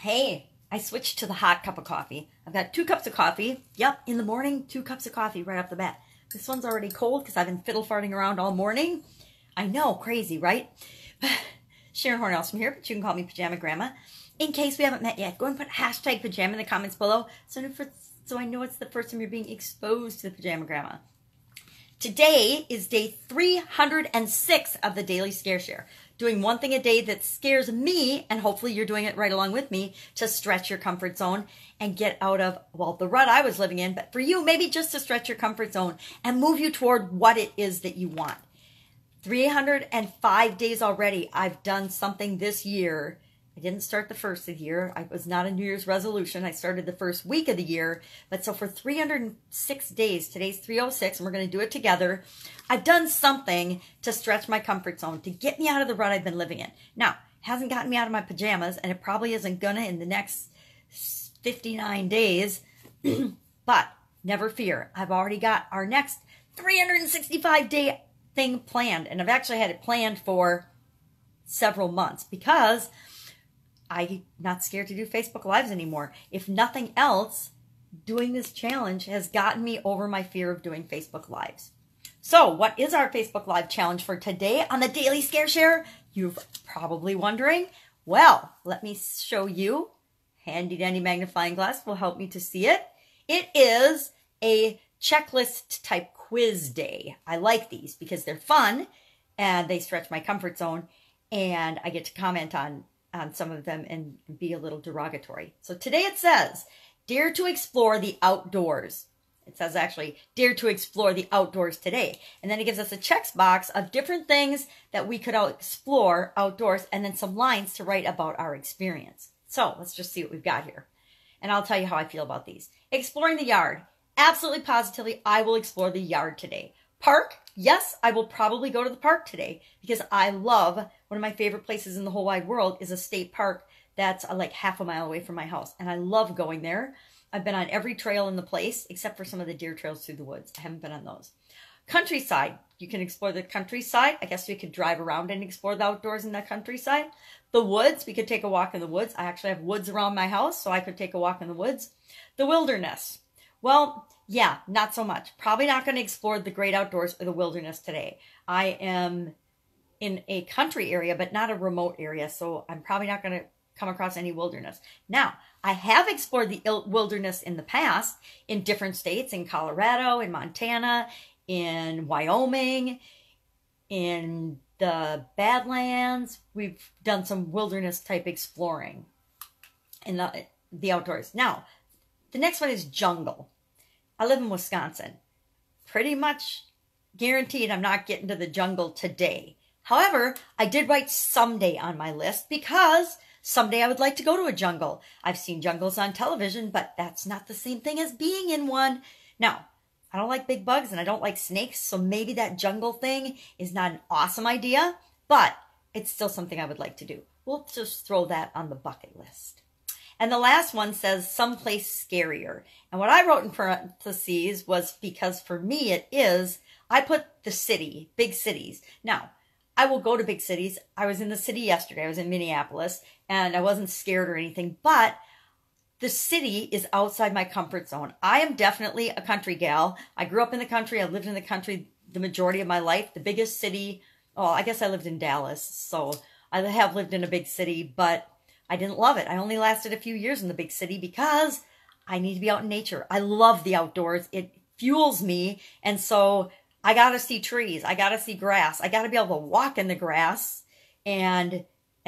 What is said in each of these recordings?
Hey, I switched to the hot cup of coffee. I've got 2 cups of coffee. Yep, in the morning, 2 cups of coffee right off the bat. This one's already cold because I've been fiddle farting around all morning. I know, crazy, right? Sharon Horne-Ellstrom here, but you can call me Pajama Grandma. In case we haven't met yet, go and put hashtag pajama in the comments below so I know it's the first time you're being exposed to the Pajama Grandma. Today is day 306 of the Daily Scare Share. Doing one thing a day that scares me, and hopefully you're doing it right along with me, to stretch your comfort zone and get out of, well, the rut I was living in, but for you, maybe just to stretch your comfort zone and move you toward what it is that you want. 305 days already, I've done something this year. I didn't start the first of the year. I was not a New Year's resolution. I started the first week of the year. But so for 306 days, today's 306, and we're going to do it together, I've done something to stretch my comfort zone, to get me out of the rut I've been living in. Now, it hasn't gotten me out of my pajamas, and it probably isn't going to in the next 59 days. But never fear. I've already got our next 365-day thing planned. And I've actually had it planned for several months because I'm not scared to do Facebook Lives anymore. If nothing else, doing this challenge has gotten me over my fear of doing Facebook Lives. So what is our Facebook Live challenge for today on the Daily Scare Share? You're probably wondering. Well, let me show you. Handy dandy magnifying glass will help me to see it. It is a checklist type quiz day. I like these because they're fun and they stretch my comfort zone, and I get to comment on some of them and be a little derogatory. So today it says, dare to explore the outdoors. It says actually, dare to explore the outdoors today. And then it gives us a check box of different things that we could explore outdoors, and then some lines to write about our experience. So let's just see what we've got here. And I'll tell you how I feel about these. Exploring the yard. Absolutely positively, I will explore the yard today. Park. Yes, I will probably go to the park today because I love, one of my favorite places in the whole wide world is a state park that's like half a mile away from my house. And I love going there. I've been on every trail in the place except for some of the deer trails through the woods. I haven't been on those. Countryside. You can explore the countryside. I guess we could drive around and explore the outdoors in the countryside. The woods. We could take a walk in the woods. I actually have woods around my house, so I could take a walk in the woods. The wilderness. Well, yeah, not so much. Probably not going to explore the great outdoors or the wilderness today. I am in a country area, but not a remote area, so I'm probably not going to come across any wilderness. Now, I have explored the wilderness in the past in different states, in Colorado, in Montana, in Wyoming, in the Badlands. We've done some wilderness type exploring in the outdoors. Now, the next one is jungle. I live in Wisconsin. Pretty much guaranteed I'm not getting to the jungle today. However, I did write someday on my list because someday I would like to go to a jungle. I've seen jungles on television, but that's not the same thing as being in one. Now, I don't like big bugs and I don't like snakes, so maybe that jungle thing is not an awesome idea, but it's still something I would like to do. We'll just throw that on the bucket list. And the last one says someplace scarier. And what I wrote in parentheses was because for me it is, I put the city, big cities. Now, I will go to big cities. I was in the city yesterday. I was in Minneapolis and I wasn't scared or anything, but the city is outside my comfort zone. I am definitely a country gal. I grew up in the country. I've lived in the country the majority of my life. The biggest city, oh, I guess I lived in Dallas. So I have lived in a big city, but I didn't love it. I only lasted a few years in the big city because I need to be out in nature. I love the outdoors. It fuels me. And so I got to see trees. I got to see grass. I got to be able to walk in the grass and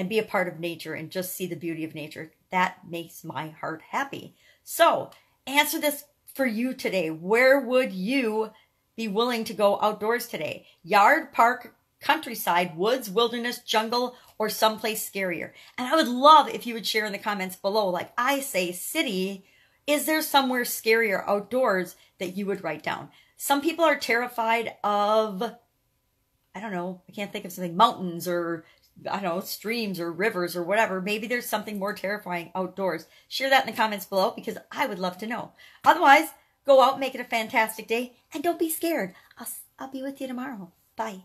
be a part of nature and just see the beauty of nature. That makes my heart happy. So answer this for you today. Where would you be willing to go outdoors today? Yard, park, countryside, woods, wilderness, jungle, or someplace scarier? And I would love if you would share in the comments below, like I say, city, is there somewhere scarier outdoors that you would write down? Some people are terrified of, I don't know, I can't think of something, mountains or, I don't know, streams or rivers or whatever. Maybe there's something more terrifying outdoors. Share that in the comments below because I would love to know. Otherwise, go out, make it a fantastic day, and don't be scared. I'll be with you tomorrow. Bye.